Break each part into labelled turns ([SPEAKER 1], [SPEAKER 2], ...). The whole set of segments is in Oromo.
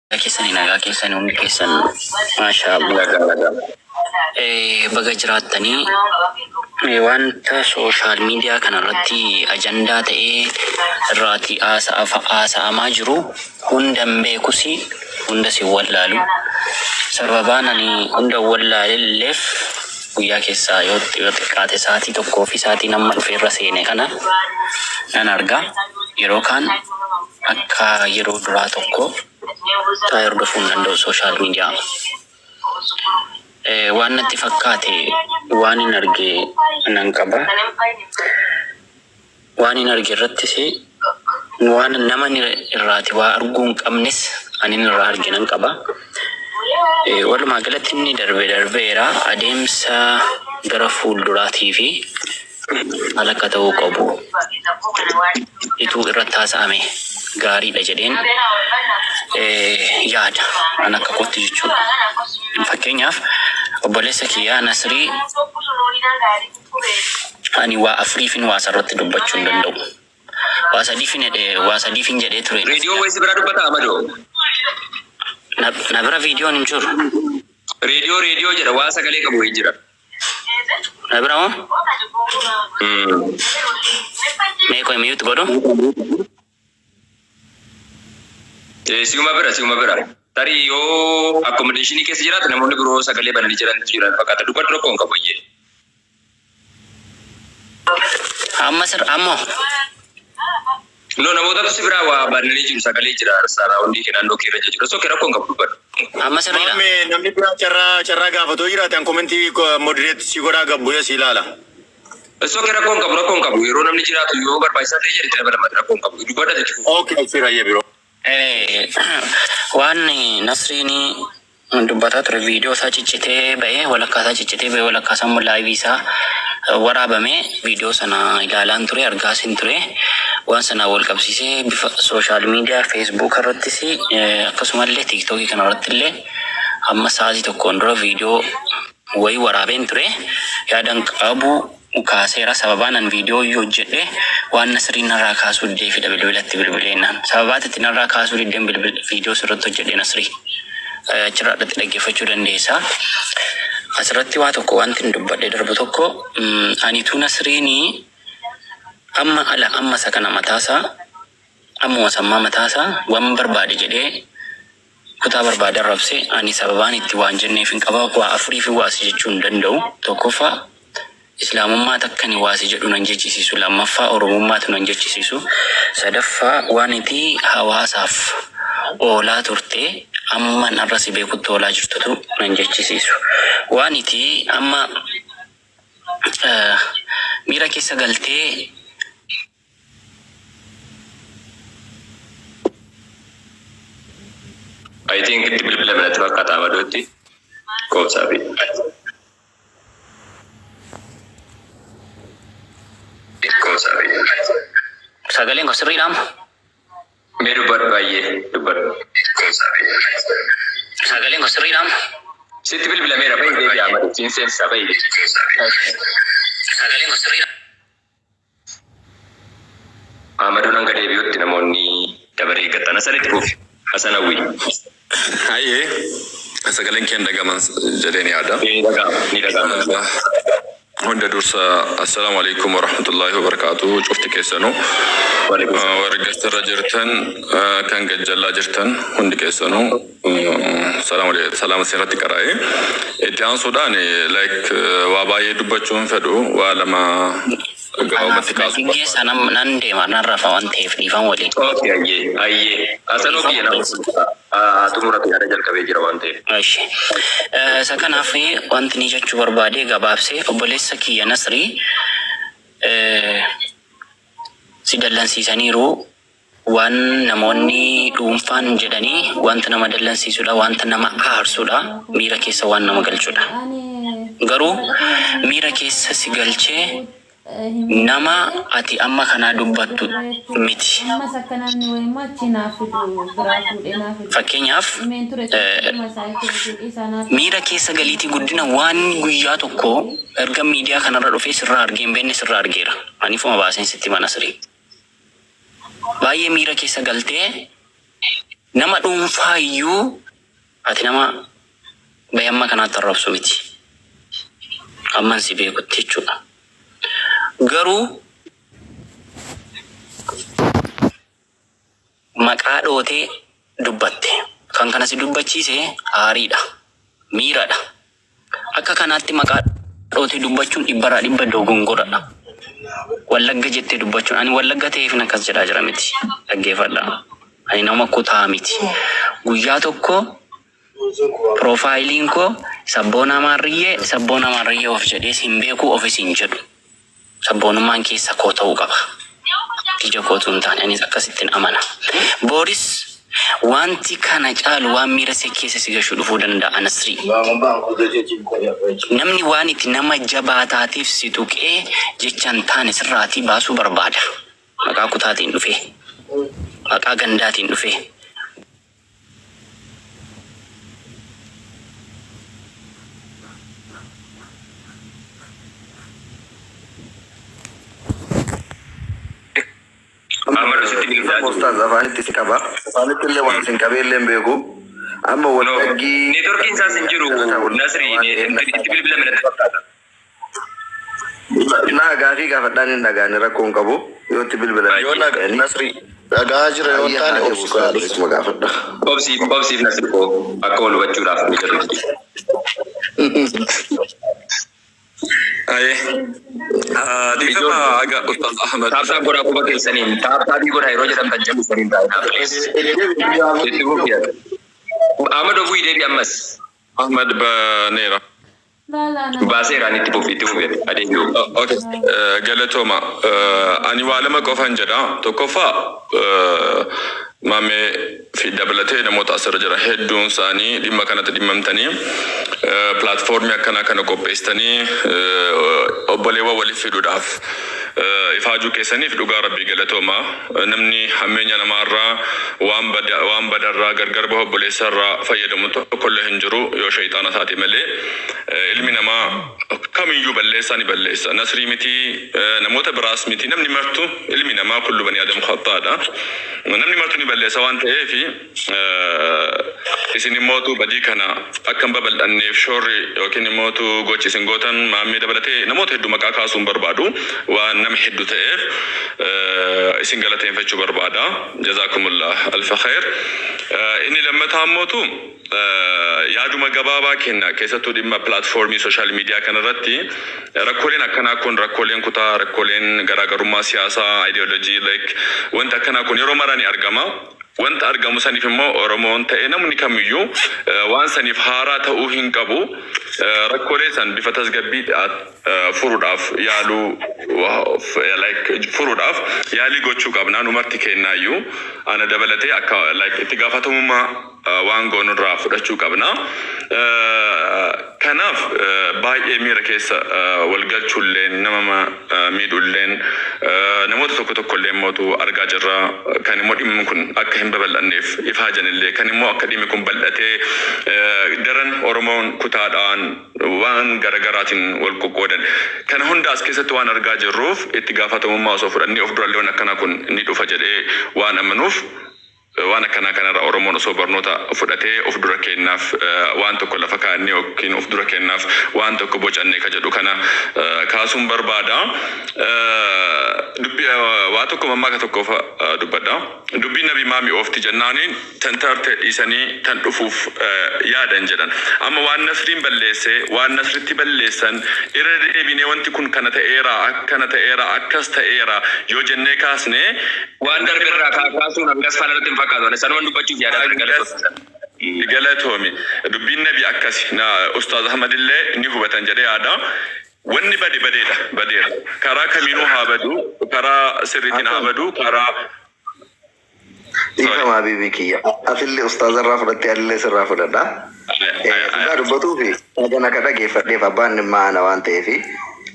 [SPEAKER 1] Keessanii nagaa keessanii hundi keessan maashaallah baga jiraatanii wanta sooshaal miidiyaa kanarratti ajandaa ta'ee irraati haasa'amaa jiru hundan beekusi hunda si wallaalu sababaan ani hunda wallaalilleef guyyaa keessaa yoo xiqqaate sa'aatii tokkoo fi sa'aatii nama dhufeerra seene kana nan argaa yeroo kaan akka yeroo duraa tokko taayir dhufuun danda'u sooshaal miidiyaa waan natti fakkaate waan hin arge nan qaba waan hin arge irrattis waan nama irraati waa arguu hin qabnes ani irraa arge nan qaba walumaa galatti inni darbeera adeemsa gara fuulduraatii fi haala akka ta'uu qabu ituu irratti haasa'ame gaariidha jedheen yaada an akka kootti jechuudha. Fakkeenyaaf obboleessa kiyyaa Nasrii ani waa afuriifin waa sarratti dubbachuu hin danda'u. Waa sadiifin jedhee ture.
[SPEAKER 2] Reediyoo wayisi bira dubbata Amadoo.
[SPEAKER 1] Na bira viidiyoon hin jiru.
[SPEAKER 2] Reediyoo jedha waa sagalee qabu wayii jira.
[SPEAKER 1] Na bira moo? Meeqoo himiyuutti godhu?
[SPEAKER 2] Siuma bira. Tarii yoo accommodation keessa jiraatu namoonni biroo sagalee bananii jiran fakkaata dubbatu rakkoon qabu iyyee.
[SPEAKER 1] Ammoo.
[SPEAKER 2] No namoota si biraa waa bananii jiru sagalee jira saraa hundi naannoo keerra jiru. Soo kee rakkoon qabu dubbatu.
[SPEAKER 1] Amma sirriidha.
[SPEAKER 3] Namni biraa carraa gaafatoo jiraatan komentii moderate si godhaa gabbuya si ilaala.
[SPEAKER 2] Soo kee rakkoon qabu yeroo namni jiraatu yoo barbaachisaa ta'e jedhe dabalama rakkoon qabu dubbata jechuudha.
[SPEAKER 3] Okay sirayya biroo.
[SPEAKER 1] Waan Nasriin dubbataa ture viidiyoo isaa ciccitee ba'ee walakkaa isaa laayivii isaa waraabame viidiyoo sana ilaalaan ture argaasin ture waan sana wal qabsiisee bifa sooshaal miidiyaa feesbuuk irrattis akkasumallee tiiktookii kanarratti illee amma sa'aatii tokkoon dura viidiyoo wayii waraabeen ture yaadan qabu kaaseera sababaan an viidiyoo yoo hojjedhe waan Nasriin narraa kaasuu deefidha bilbilatti bilbileenaan sababaatitti narraa kaasuu diddeen viidiyoo sirratti hojjedhe Nasrii achirraadhatti dhaggeeffachuu dandeessa. Asirratti waa tokko wanti hin dubbadhe darbu tokko aniituu Nasriinii amma isa kana mataasaa ammuma sammaa mataasaa waan barbaade jedhee kutaa barbaade arrabse ani sababaan itti waan jenneef hin qaba waa afurii fi waasi jechuu hin danda'u tokkoffaa Islaamummaa takkani waasi jedhu nan jechisiisu lammaffaa Oromummaatu nan jechisiisu sadaffaa waan itti hawaasaaf oolaa turte amma narra si beekutti oolaa jirtutu nan jechisiisu waan itti amma miira keessa galtee
[SPEAKER 2] I think itti bilbila biratti fakkaata Amadootti koobsaa fi
[SPEAKER 1] sagaleen koo sirriidha amma?
[SPEAKER 2] Mee dubbadhu baay'ee dubbadhu.
[SPEAKER 1] Sagaleen koo sirriidha amma?
[SPEAKER 2] Sitti bilbilameera baay'ee deebi'aa Amadoo siin seensisaa baay'ee.
[SPEAKER 1] Sagaleen koo sirriidha.
[SPEAKER 2] Amadoon hanga deebi'utti namoonni dabaree eeggatan asalitti fuufi asanawwii.
[SPEAKER 4] Hayyee sagaleen kee dhagaman jedheen yaada.
[SPEAKER 2] Ni dhaga'ama.
[SPEAKER 4] Hunda dursa assalamu alaikum warahmatullahi wabarakatuh cufti keessanuu warra jirtan kan gajjallaa jirtan hundi keessanuu salaama sirratti qara'ee itti aansuudhaan waa baay'ee dubbachuun fedhu waa lama gabaabatti kaasu.
[SPEAKER 1] Geessa nan deema nan rafa waan ta'eef dhiifan waliin.
[SPEAKER 2] Ayyee asanoo biyya nama xumuratu yaada jalqabee jira waan ta'eef.
[SPEAKER 1] Isa kanaaf wanti ni jechuu barbaade gabaabsee obboleessa kiyya Nasrii si dallansiisaniiru waan namoonni dhuunfaan jedhanii wanta nama dallansiisudha wanta nama aarsudha miira keessa waan nama galchudha garuu miira keessa si galchee nama ati amma kana dubbattu miti. Fakkeenyaaf miira keessa galiitii guddina waan guyyaa tokko erga miidiyaa kanarra dhufee sirraa argee hin beekne sirraa argeera. Anifuma baaseen sitti mana Nasrii. Baay'ee miira keessa galtee nama dhuunfaayyuu ati nama bayamma kanaatti arrabsu miti amman si beekutti jechuudha. Garuu maqaa dhootee dubbatte kan kana si dubbachiise aariidha miiradha. Akka kanaatti maqaa dhootee dubbachuun dhibbarraa dhibba dogongoradha. Wallagga jettee dubbachuun ani wallagga ta'eef na kas jedhaa jira miti dhaggeeffadha. Ani nama kutaa miti. Guyyaa tokko profaayiliin koo sabboona maarriyyee of jedhee sin beeku ofis hin jedhu. Sabboonummaan keessa koo ta'uu qaba. Ija kootu hin taane anis akkasittiin amana. Booris wanti kana caalu waan miira see keessa si gashuu dhufuu danda'a Nasrii. Namni waan itti nama jabaa taateef si tuqee jechaan taane sirraatii baasuu barbaada. Maqaa kutaatiin dhufee. Maqaa gandaatiin dhufee.
[SPEAKER 5] Ustaz afaanitti si qaba. Afaanitti illee waan sin qabeellee beeku. Amma wallaggi
[SPEAKER 2] Networking isaa sin jiru Nasri itti bilbila midhatti fakkaata.
[SPEAKER 5] Naa gaafii gaafadhaan hin dhagaane rakkoon qabu yoo itti bilbila.
[SPEAKER 3] Yoo Nasri dhagaa jira yoo taane
[SPEAKER 5] obsi gaafadha.
[SPEAKER 2] Obsiif Nasri koo akka wal hubachuudhaaf mijatutti.
[SPEAKER 4] Aye. Dikama aga Ustaz Ahmad.
[SPEAKER 2] Taaptaa godhaa quba keessaniin taaptaabii godhaa yeroo jedhamtan jabu saniin taa'e. Itti buufiyat. Ahmad ofuu ideebi ammas.
[SPEAKER 4] Ahmad Baneera.
[SPEAKER 2] Baaseeraan itti buufiyat adeemuu.
[SPEAKER 4] Okay. Galatoma. Ani waa lama qofan jedha. Tokkoffaa maamee fi dabalatee namoota asirra jira hedduun isaanii dhimma kanatti dhimmamtanii platformii akkana kana qopheessanii obboleewwan waliif fiduudhaaf ifaajuu keessaniif dhugaa rabbii galatooma. Namni hammeenya namaarraa waan badarraa gargar bahu obboleessarraa fayyadamu tokkollee hin jiru yoo shayxaana isaati malee ilmi namaa kamiyyuu balleessaa ni balleessa. Nasrii miti namoota biraas miti namni martu ilmi namaa kullu bani aadam khattaadha. Namni martu ni balleessa waan ta'eef isin immootu badii kana akkan babal'anneef shoorri yookiin immootu gochi isin gootan maammee dabalatee namoota hedduu maqaa kaasuun barbaadu waan nama hedduu ta'eef isin galateeffachuu barbaada. Jazaakumullah alfa khair. Inni lammataa immootu yaaduma gabaabaa kenna keessattuu dhimma platformii social media kanarratti rakkooleen akkanaa kun rakkooleen kutaa rakkooleen garaagarummaa siyaasaa ideology like wanta akkanaa kun yeroo marani argama. Wanta argamu saniif immoo Oromoon ta'e namni kamiyyuu waan saniif haaraa ta'uu hin qabu. Rakkoolee san bifa tasgabbii furuudhaaf yaaluu like furuudhaaf yaalii gochuu qabna. Numarti kennaayyuu ana dabalatee akka like itti gaafatamummaa waan goonurraa fudhachuu qabna. Kanaaf baay'ee miira keessa walgalchuulleen nama miidhulleen namoota tokkollee mootu argaa jirra. Kan immoo dhimmi kun akka hin babal'anneef ifaajanillee kan immoo akka dhimmi kun bal'atee daran Oromoon kutaadhaan waan garagaraatiin wal qoqqoodan kana hundaas keessatti waan argaa jirruuf itti gaafatamummaa osoo fudhannee of durallee waan akkanaa kun ni dhufa jedhee waan amanuuf waan akkana kanarra Oromoon osoo barnoota fudhatee of dura kennaaf waan tokko lafa kaa'annee yookiin of dura kennaaf waan tokko bocannee ka jedhu kana kaasuun barbaada. Dubbii waa tokko mammaa ka tokkoof dubbadha. Dubbii nabi maami oofti jennaaniin tan tarte dhiisanii tan dhufuuf yaadan jedhan. Amma waan Nasriin balleesse waan Nasritti balleessan irra deebinee wanti kun kana ta'eera akkana ta'eera akkas ta'eera yoo jennee kaasne
[SPEAKER 2] waan darbirraa kaasuun akkas falalatti hin fakkaatu. Sanumaan dubbachuuf yaadaa
[SPEAKER 4] galatoomi. Dubbiin nabi akkasi na Ustaaz Ahmad illee ni hubatan jedhee yaada. Wanni badeera. Karaa kamiinuu haa badu, karaa sirriitiin haa badu, karaa
[SPEAKER 5] Ifama bibi kiyya. Atillee ustaazarraa fudhattee alillee sirraa fudhadha. Sigaa dubbatuu fi hagana ka dhageeffadheef abbaan dhimma ana waan ta'eef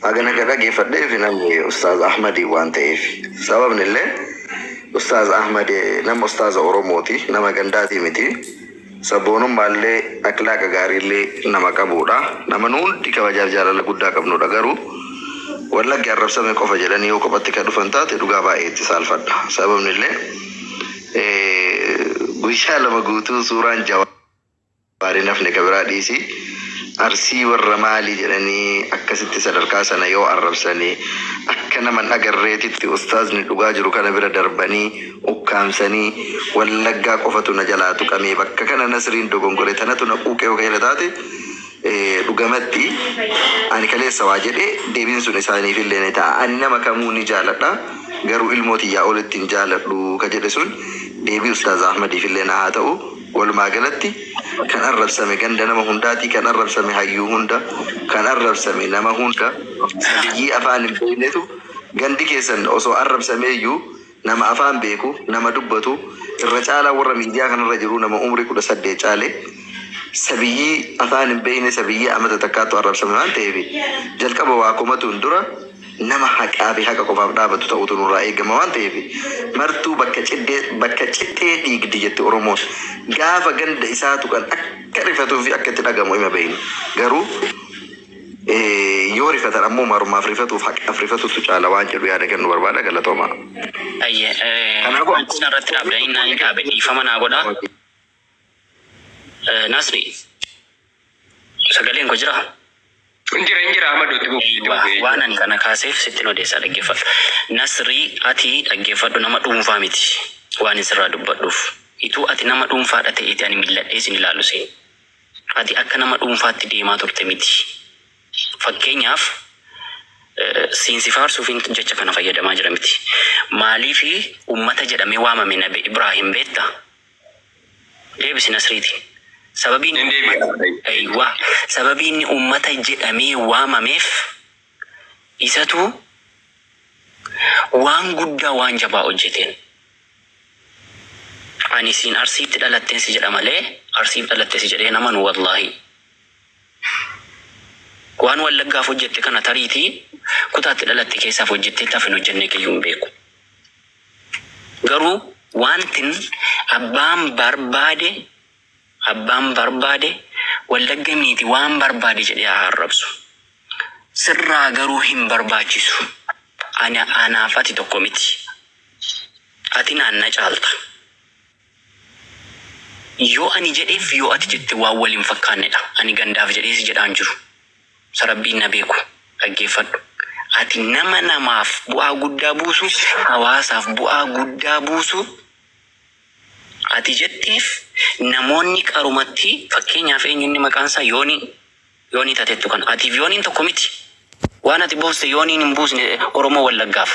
[SPEAKER 5] hagana ka dhageeffadheef namni Ustaaz Ahmadii waan ta'eef sababni illee Ustaaz Ahmad nama Ustaaza Oromooti nama gandaatii miti. Sabboonummaallee akhlaaqa gaariillee nama qabuudha. Nama hundi kabajaaf jaalala guddaa qabnudha garuu wallaggi arrabsame qofa jedhanii yoo qophatti ka dhufan taate dhugaa baay'ee itti saalfadha. Sababni illee guyyaa lama guutuu suuraan Jawaarii nafne kabiraa dhiisi arsii warra maalii jedhanii akkasitti sadarkaa sana yoo arrabsanii akka naman agarreetitti ustaazni dhugaa jiru kana bira darbanii ukkaamsanii wallaggaa qofatu na jalaa tuqamee bakka kana Nasriin dogongore tanatu na quuqee yoo keela taate dhugamatti ani kaleessa waa jedhee deebiin sun isaaniif illee ni ta'a. Ani nama kamuu ni jaaladha garuu ilmooti yaa olitti hin jaaladhu ka jedhe sun deebii Ustaaz Ahmadiif illee na haa ta'u. Walumaa galatti kan arrabsame ganda nama hundaati, kan arrabsame hayyuu hunda, kan arrabsame nama hunda sabiyyii afaan hin beeknetu gandi keessan osoo arrabsameeyyuu nama afaan beeku nama dubbatu irra caalaa warra miidiyaa kanarra jiru nama umrii 18 caale sabiyyii afaan hin beekne sabiyyii amata takkaattu arrabsame waan ta'eef jalqaba waa komatuun dura nama haqaa fi haqa qofaaf dhaabatu ta'utu nurraa eegama waan ta'eef martuu bakka cittee dhiigdi jette Oromoon gaafa ganda isaatu kan akka rifatuu fi akka itti dhagamu hima beeynu garuu yoo rifatan ammoo marumaaf rifatuuf haqaaf rifatutu caala waan jedhu yaada kennu barbaada galatooma.
[SPEAKER 1] Kanaafuu irratti dhaabdanii naan dhaabe dhiifama naa godha. Nasri sagaleen ko jira.
[SPEAKER 2] Injira Ahmadu
[SPEAKER 1] waan ani kana kaaseef sittin odeessaa dhaggeeffadhu. Nasri ati dhaggeeffadhu nama dhuunfaa miti waan isirraa dubbadhuuf. Ituu ati nama dhuunfaadha ta'eeti ani milladhee isin ilaalu seen. Ati akka nama dhuunfaatti deemaa turte miti. Fakkeenyaaf siinsi faarsuufiin jecha kana fayyadamaa jira miti. Maaliifi ummata jedhamee waamame Nabi Ibrahim beektaa? Deebisi Nasriiti. Sababiin ummata jedhamee waamameef isatu waan guddaa waan jabaa hojjeteen. Ani siin arsiitti dhalatteen si jedha malee arsiif dhalatte si jedhee naman wallahi. Waan wallaggaaf hojjette kana tariitii kutaatti dhalatte keessaaf hojjettee tafin hojjennee kiyyuu hin beeku. Garuu wantin abbaan barbaade wallagga miti waan barbaade jedhee arrabsu. Sirraa garuu hin barbaachisu. Anaaf ati tokko miti. Ati naanna caalta. Yoo ani jedheef yoo ati jette waan waliin fakkaannedha. Ani gandaaf jedhee si jedhaan jiru. Sarabbiin na beeku dhaggeeffadhu. Ati nama namaaf bu'aa guddaa buusu, hawaasaaf bu'aa guddaa buusu. Ati jetteef namoonni qarumatti fakkeenyaaf eenyuun maqaan isaa yoonii tateettu kan atiif yooniin tokko miti. Waan ati booste yooniin hin buusne Oromoo wallaggaaf.